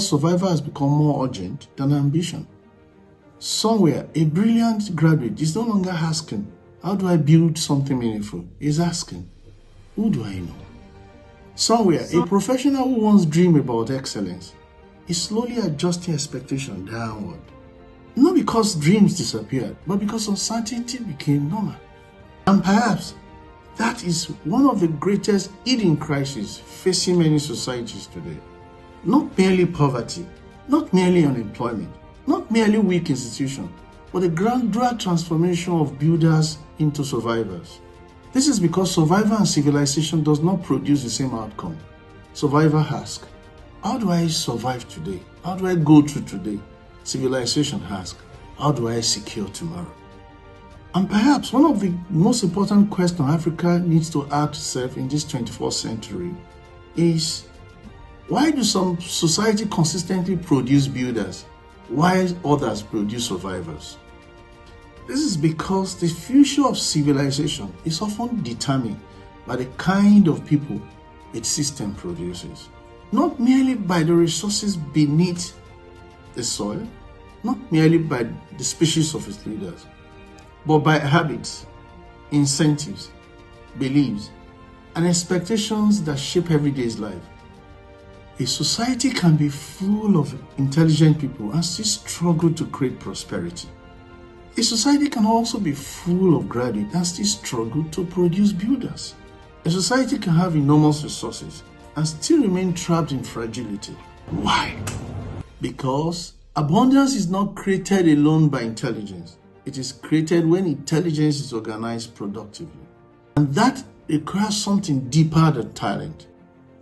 Survival has become more urgent than ambition. Somewhere, a brilliant graduate is no longer asking, how do I build something meaningful? He's asking, who do I know? Somewhere, a professional who once dreamed about excellence is slowly adjusting expectation downward. Not because dreams disappeared, but because uncertainty became normal. And perhaps that is one of the greatest hidden crises facing many societies today. Not merely poverty, not merely unemployment, not merely weak institutions, but a gradual transformation of builders into survivors. This is because survival and civilization does not produce the same outcome. Survivor asks, how do I survive today? How do I go through today? Civilization asks, how do I secure tomorrow? And perhaps one of the most important questions Africa needs to ask itself in this 21st century is, why do some society consistently produce builders while others produce survivors? This is because the future of civilization is often determined by the kind of people its system produces, not merely by the resources beneath the soil, not merely by the species of its leaders, but by habits, incentives, beliefs, and expectations that shape everyday's life. A society can be full of intelligent people and still struggle to create prosperity. A society can also be full of graduates and still struggle to produce builders. A society can have enormous resources and still remain trapped in fragility. Why? Because abundance is not created alone by intelligence. It is created when intelligence is organized productively. And that requires something deeper than talent.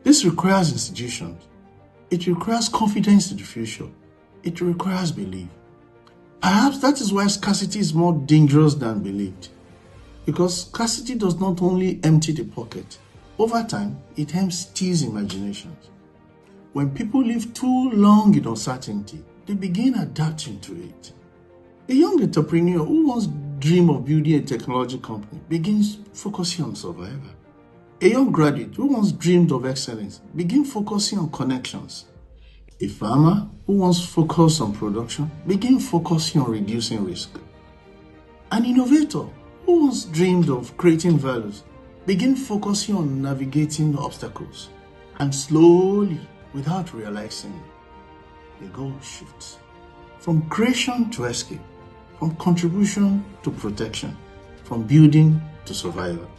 This requires institutions. It requires confidence in the future. It requires belief. Perhaps that is why scarcity is more dangerous than believed. Because scarcity does not only empty the pocket. Over time, it empties imaginations. When people live too long in uncertainty, they begin adapting to it. A young entrepreneur who once dreamed of building a technology company begins focusing on survival. A young graduate who once dreamed of excellence begins focusing on connections. A farmer who once focused on production begins focusing on reducing risk. An innovator who once dreamed of creating values begins focusing on navigating obstacles. And slowly, without realizing, the goal shifts from creation to escape, from contribution to protection, from building to survival.